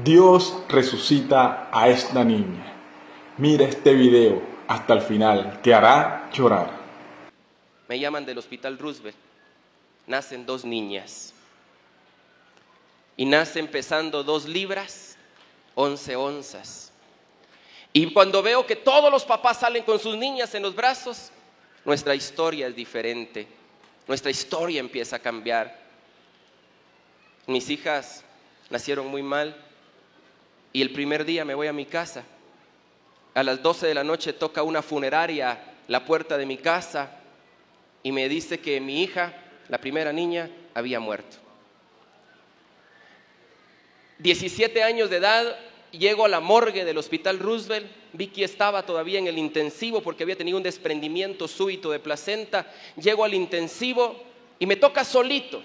Dios resucita a esta niña. Mira este video hasta el final, que hará llorar. Me llaman del Hospital Roosevelt. Nacen 2 niñas. Y nacen pesando 2 libras, 11 onzas. Y cuando veo que todos los papás salen con sus niñas en los brazos, nuestra historia es diferente. Nuestra historia empieza a cambiar. Mis hijas nacieron muy mal y el primer día me voy a mi casa. A las 12 de la noche toca una funeraria la puerta de mi casa y me dice que mi hija, la primera niña, había muerto. 17 años de edad, llego a la morgue del Hospital Roosevelt. Vicky estaba todavía en el intensivo porque había tenido un desprendimiento súbito de placenta. Llego al intensivo y me toca solito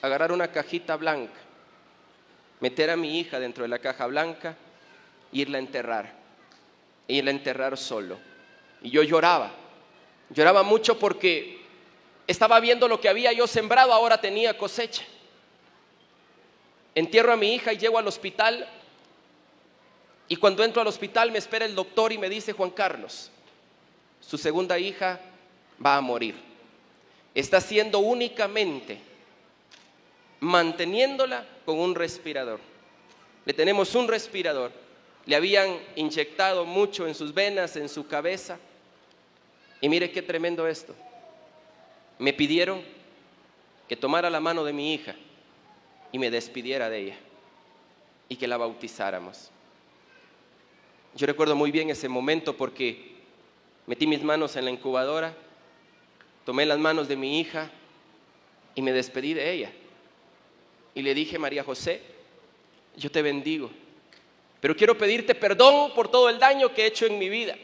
agarrar una cajita blanca, meter a mi hija dentro de la caja blanca e irla a enterrar solo. Y yo lloraba mucho porque estaba viendo lo que había yo sembrado, ahora tenía cosecha. Entierro a mi hija y llego al hospital. Y cuando entro al hospital me espera el doctor y me dice: Juan Carlos, su segunda hija va a morir. Está siendo únicamente manteniéndola con un respirador. Le tenemos un respirador. Le habían inyectado mucho en sus venas, en su cabeza. Y mire qué tremendo esto. Me pidieron que tomara la mano de mi hija y me despidiera de ella y que la bautizáramos. Yo recuerdo muy bien ese momento porque metí mis manos en la incubadora, tomé las manos de mi hija y me despedí de ella. Y le dije: María José, yo te bendigo, pero quiero pedirte perdón por todo el daño que he hecho en mi vida.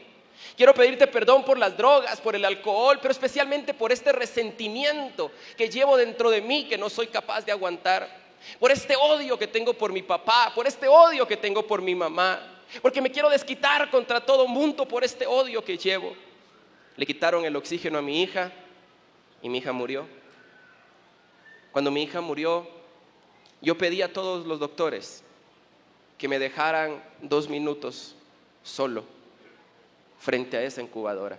Quiero pedirte perdón por las drogas, por el alcohol, pero especialmente por este resentimiento que llevo dentro de mí que no soy capaz de aguantar. Por este odio que tengo por mi papá, por este odio que tengo por mi mamá. Porque me quiero desquitar contra todo mundo por este odio que llevo. Le quitaron el oxígeno a mi hija y mi hija murió. Cuando mi hija murió, yo pedí a todos los doctores que me dejaran 2 minutos solo frente a esa incubadora.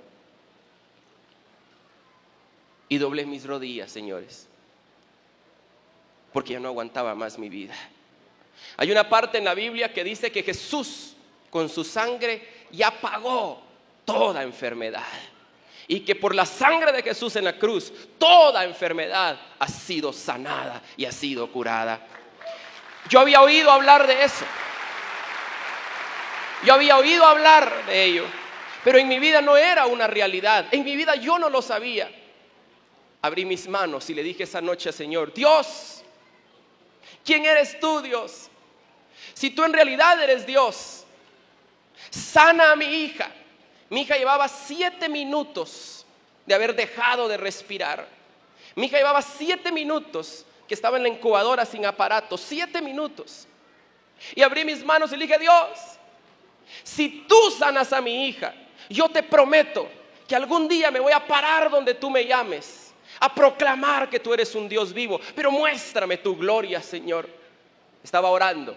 Y doblé mis rodillas, señores, porque ya no aguantaba más mi vida. Hay una parte en la Biblia que dice que Jesús con su sangre ya pagó toda enfermedad. Y que por la sangre de Jesús en la cruz, toda enfermedad ha sido sanada y ha sido curada. Yo había oído hablar de eso. Yo había oído hablar de ello. Pero en mi vida no era una realidad. En mi vida yo no lo sabía. Abrí mis manos y le dije esa noche al Señor: Dios, ¿quién eres tú, Dios? Si tú en realidad eres Dios, sana a mi hija. Mi hija llevaba 7 minutos de haber dejado de respirar. Mi hija llevaba 7 minutos que estaba en la incubadora sin aparato. 7 minutos. Y abrí mis manos y le dije: Dios, si tú sanas a mi hija, yo te prometo que algún día me voy a parar donde tú me llames, a proclamar que tú eres un Dios vivo, pero muéstrame tu gloria, Señor. Estaba orando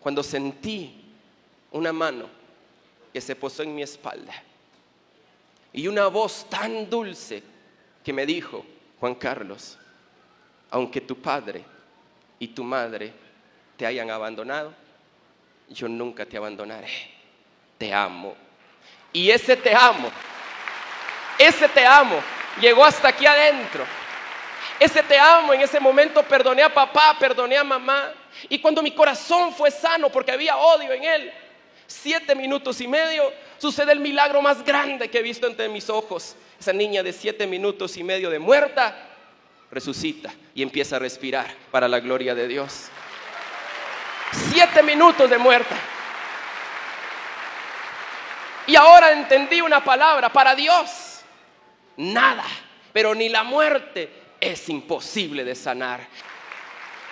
cuando sentí una mano que se posó en mi espalda y una voz tan dulce que me dijo: Juan Carlos, aunque tu padre y tu madre te hayan abandonado, yo nunca te abandonaré. Te amo. Y ese te amo llegó hasta aquí adentro. Ese te amo, en ese momento perdoné a papá, perdoné a mamá. Y cuando mi corazón fue sano porque había odio en él, 7 minutos y medio, sucede el milagro más grande que he visto ante mis ojos. Esa niña de 7 minutos y medio de muerta resucita y empieza a respirar para la gloria de Dios. 7 minutos de muerta. Y ahora entendí una palabra: para Dios nada, pero ni la muerte es imposible de sanar.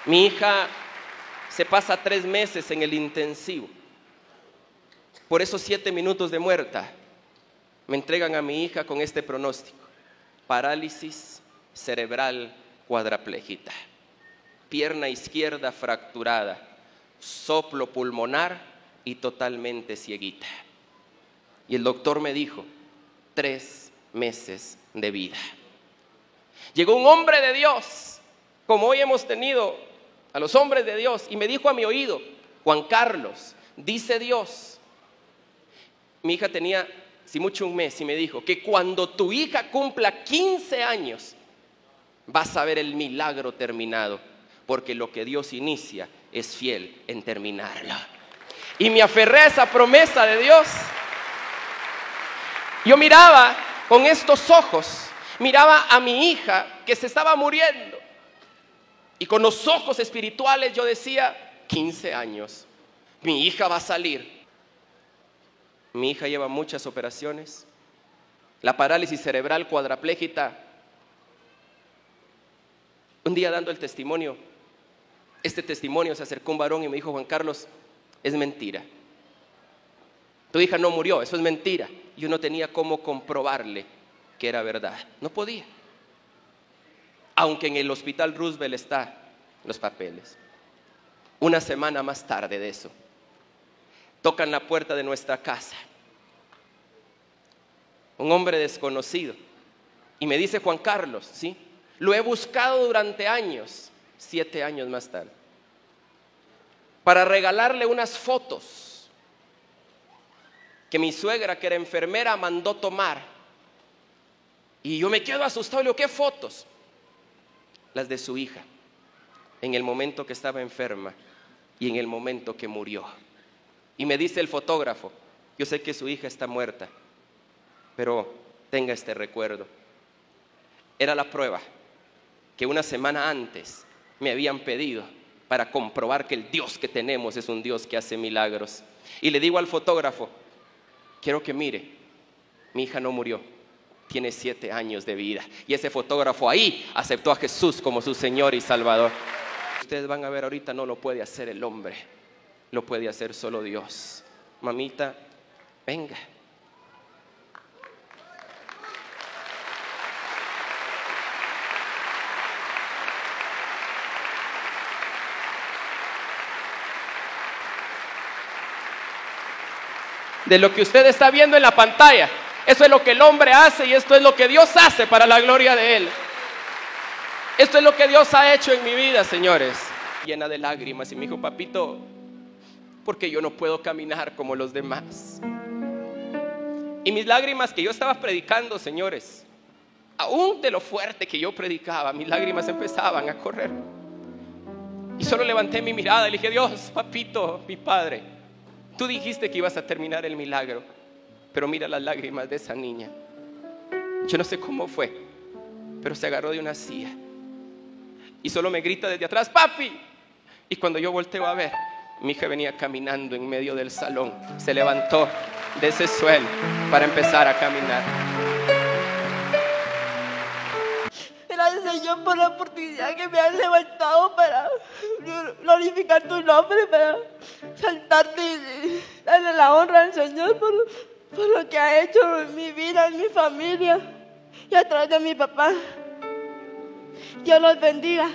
Mi hija se pasa 3 meses en el intensivo. Por esos 7 minutos de muerta me entregan a mi hija con este pronóstico: parálisis cerebral cuadraplégica, pierna izquierda fracturada, soplo pulmonar y totalmente cieguita. Y el doctor me dijo, 3 meses de vida. Llegó un hombre de Dios, como hoy hemos tenido a los hombres de Dios, y me dijo a mi oído, Juan Carlos, dice Dios, mi hija tenía, si mucho, 1 mes, y me dijo que cuando tu hija cumpla 15 años, vas a ver el milagro terminado, porque lo que Dios inicia es fiel en terminarlo. Y me aferré a esa promesa de Dios. Yo miraba con estos ojos, miraba a mi hija que se estaba muriendo, y con los ojos espirituales yo decía, 15 años, mi hija va a salir. Mi hija lleva muchas operaciones, la parálisis cerebral cuadraplégica. Un día dando el testimonio, este testimonio, se acercó un varón y me dijo, Juan Carlos, es mentira. Tu hija no murió, eso es mentira. Yo no tenía cómo comprobarle que era verdad, no podía. Aunque en el hospital Roosevelt están los papeles. Una semana más tarde de eso, tocan la puerta de nuestra casa. Un hombre desconocido. Y me dice, Juan Carlos, ¿sí? Lo he buscado durante años, 7 años más tarde, para regalarle unas fotos que mi suegra, que era enfermera, mandó tomar. Y yo me quedo asustado y le digo, ¿qué fotos? Las de su hija, en el momento que estaba enferma y en el momento que murió. Y me dice el fotógrafo, yo sé que su hija está muerta, pero tenga este recuerdo. Era la prueba que una semana antes me habían pedido para comprobar que el Dios que tenemos es un Dios que hace milagros. Y le digo al fotógrafo, quiero que mire, mi hija no murió, tiene 7 años de vida. Y ese fotógrafo ahí aceptó a Jesús como su Señor y Salvador. Ustedes van a ver ahorita, no lo puede hacer el hombre, lo puede hacer solo Dios. Mamita, venga. De lo que usted está viendo en la pantalla, eso es lo que el hombre hace y esto es lo que Dios hace para la gloria de Él. Esto es lo que Dios ha hecho en mi vida, señores. Llena de lágrimas y me dijo, papito, porque yo no puedo caminar como los demás. Y mis lágrimas que yo estaba predicando, señores, aún de lo fuerte que yo predicaba, mis lágrimas empezaban a correr. Y solo levanté mi mirada y le dije, Dios, papito, mi padre, tú dijiste que ibas a terminar el milagro, pero mira las lágrimas de esa niña. Yo no sé cómo fue, pero se agarró de una silla y solo me grita desde atrás, papi. Y cuando yo volteo a ver, mi hija venía caminando en medio del salón. Se levantó de ese suelo para empezar a caminar. Gracias, Señor, por la oportunidad que me has levantado para glorificar tu nombre, para saltarte y darle la honra al Señor por lo que ha hecho en mi vida, en mi familia y a través de mi papá. Dios los bendiga.